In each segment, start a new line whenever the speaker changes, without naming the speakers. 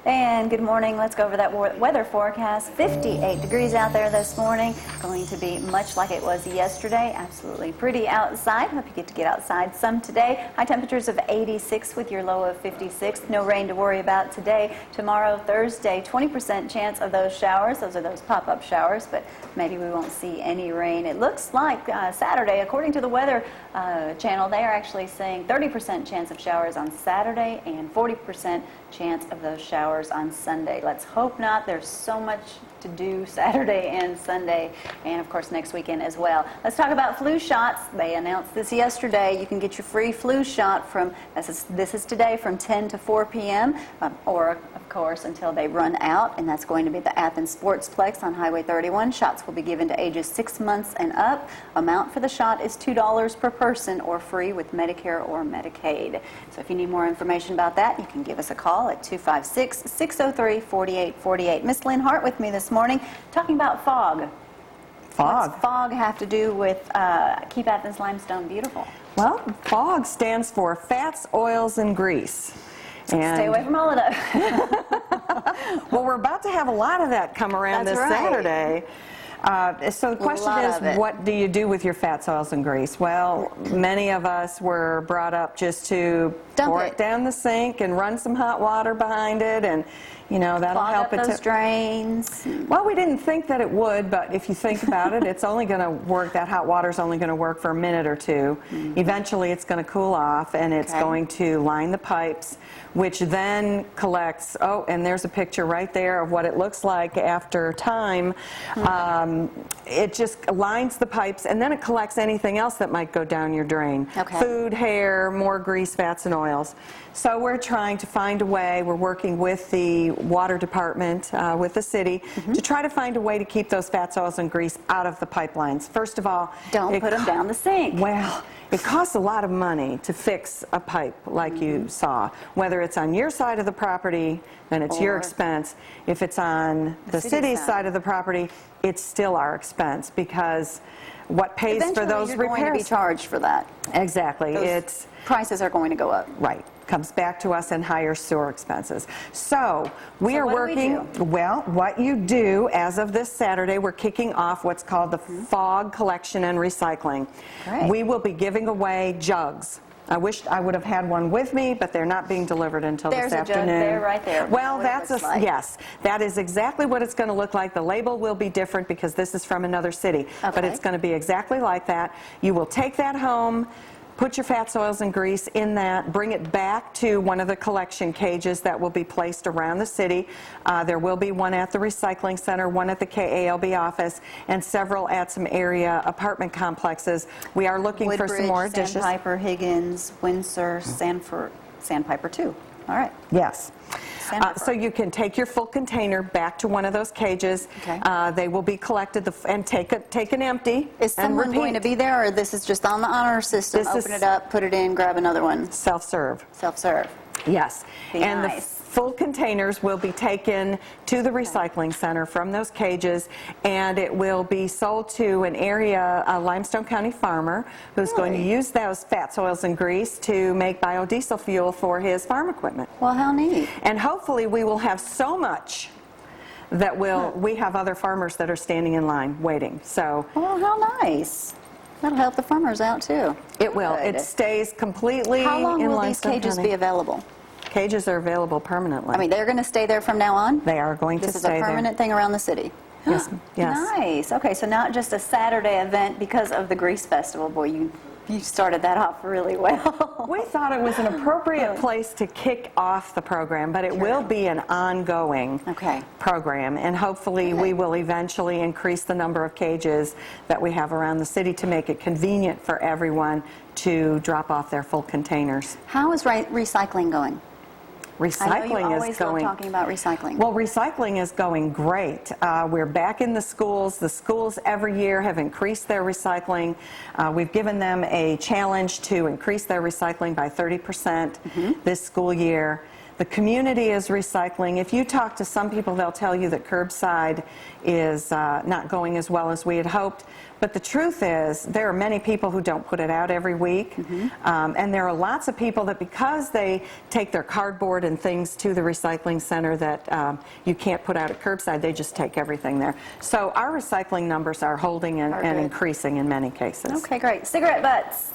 And good morning. Let's go over that weather forecast. 58 degrees out there this morning. Going to be much like it was yesterday. Absolutely pretty outside. Hope you get to get outside some today. High temperatures of 86 with your low of 56. No rain to worry about today. Tomorrow, Thursday, 20% chance of those showers. Those are those pop-up showers, but maybe we won't see any rain. It looks like Saturday, according to the weather channel, they are actually saying 30% chance of showers on Saturday and 40% chance of those showers on Sunday. Let's hope not. There's so much to do Saturday and Sunday, and of course next weekend as well. Let's talk about flu shots. They announced this yesterday. You can get your free flu shot from, this is today, from 10 to 4 p.m. Or of course until they run out, and that's going to be at the Athens Sportsplex on Highway 31. Shots will be given to ages 6 months and up. Amount for the shot is $2 per person or free with Medicare or Medicaid. So if you need more information about that, you can give us a call at 256-603-4848. Miss Lynne Hart with me this morning talking about fog.
Fog.
What's fog have to do with Keep Athens Limestone Beautiful?
Well, fog stands for fats, oils, and grease. And
stay away from all of those.
well, we're about to have a lot of that come around this Saturday. So the question is, what do you do with your fats, oils, and grease? Well, many of us were brought up just to pour it down the sink and run some hot water behind it, and you know, that'll help it
to drains.
Well, we didn't think that it would, but if you think about it, it's only going to work, that hot water's only going to work for a minute or two. Eventually it's going to cool off, and it's going to line the pipes, which then collects, oh, and there's a picture right there of what it looks like after time. It just lines the pipes, and then it collects anything else that might go down your drain. Food, hair, more grease, fats, and oils. So we're trying to find a way, we're working with the water department, with the city, to try to find a way to keep those fats, oils, and grease out of the pipelines. First of all,
don't put them down the sink.
Well, it costs a lot of money to fix a pipe like you saw. Whether it's on your side of the property, then it's your expense. If it's on the city's side of the property, it's still our expense, because what pays for those repairs?
Eventually you're going to be charged for that.
Exactly.
Those prices are going to go up.
Right. Comes back to us in higher sewer expenses. So we are working, well, what you do as of this Saturday, we're kicking off what's called the fog collection and recycling. We will be giving away jugs. I wish I would have had one with me, but they're not being delivered until this afternoon.
There's a jug there, right there.
Well, that's yes, that is exactly what it's going to look like. The label will be different because this is from another city, but it's going to be exactly like that. You will take that home, put your fats, oils, and grease in that, bring it back to one of the collection cages that will be placed around the city. There will be one at the recycling center, one at the KALB office, and several at some area apartment complexes. We are looking for some more dishes.
Sandpiper, Higgins, Windsor, Sandpiper too. All right.
Yes. So you can take your full container back to one of those cages. They will be collected and take an empty.
Is someone going to be there, or this is just on the honor system? Open it up, put it in, grab another one.
Self-serve.
Self-serve.
Yes. And the full containers will be taken to the recycling center from those cages, and it will be sold to an area Limestone County farmer who's going to use those fats, oils, and grease to make biodiesel fuel for his farm equipment.
Well, how neat.
And hopefully we will have so much that we have other farmers that are standing in line waiting. So,
well, how nice. That'll help the farmers out too.
It will. It stays completely in Limestone County.
How long will these cages be available?
Cages are available permanently.
I mean, they're going to stay there from now on?
They are going to stay there.
This is a permanent thing around the city?
Yes. Yes.
Nice. Okay, so not just a Saturday event because of the Grease Festival. Boy, you started that off really well.
We thought it was an appropriate place to kick off the program, but it will be an ongoing program, and hopefully we will eventually increase the number of cages that we have around the city to make it convenient for everyone to drop off their full containers.
How is recycling going?
Recycling
is going. Talking about recycling.
Well, recycling is going great. We're back in the schools. The schools every year have increased their recycling. We've given them a challenge to increase their recycling by 30% this school year. The community is recycling. If you talk to some people, they'll tell you that curbside is not going as well as we had hoped. But the truth is, there are many people who don't put it out every week. And there are lots of people that, because they take their cardboard and things to the recycling center that you can't put out at curbside, they just take everything there. So our recycling numbers are holding and increasing in many cases.
Okay, great. Cigarette butts.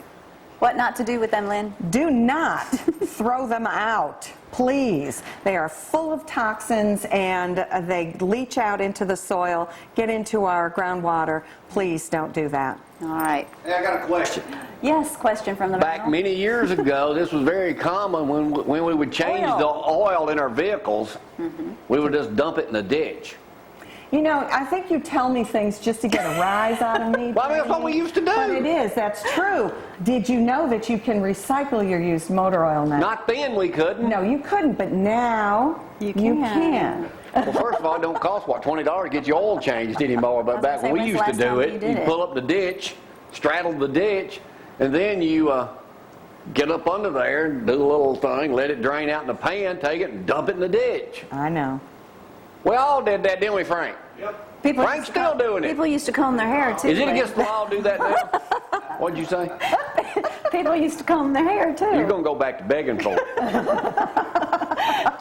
What not to do with them, Lynn?
Do not throw them out, please. They are full of toxins and they leach out into the soil, get into our groundwater. Please don't do that.
All right.
Hey, I got a question.
Yes, question from the
Back
panel.
many years ago, this was very common when we would change the oil in our vehicles. We would just dump it in the ditch.
You know, I think you tell me things just to get a rise out of me.
Well, I mean, that's what we used to do.
But it is, that's true. Did you know that you can recycle your used motor oil now?
Not then we couldn't.
No, you couldn't, but now you can.
Well, first of all, it don't cost, what, $20 to get your oil changed anymore. But back when we used to do it, you pull up the ditch, straddle the ditch, and then you get up under there and do a little thing, let it drain out in the pan, take it and dump it in the ditch.
I know.
We all did that, didn't we, Frank?
Yep.
Frank's still doing it.
People used to comb their hair, too.
Is it against the law to do that now? What'd you say?
People used to comb their hair, too.
You're going to go back to begging for it.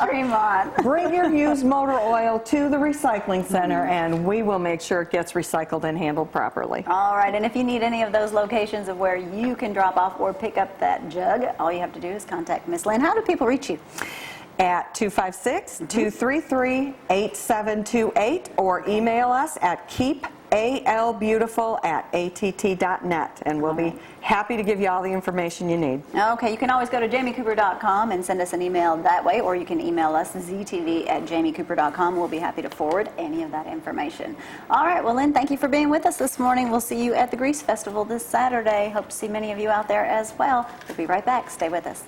Dream on.
Bring your used motor oil to the recycling center, and we will make sure it gets recycled and handled properly.
All right, and if you need any of those locations of where you can drop off or pick up that jug, all you have to do is contact Miss Lynne. How do people reach you?
At 256-233-8728 or email us at keepalbeautiful@att.net, and we'll be happy to give you all the information you need.
Okay, you can always go to jamiecooper.com and send us an email that way, or you can email us ztv@jamiecooper.com. We'll be happy to forward any of that information. All right, well, Lynn, thank you for being with us this morning. We'll see you at the Grease Festival this Saturday. Hope to see many of you out there as well. We'll be right back. Stay with us.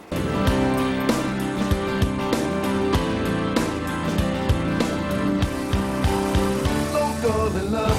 Love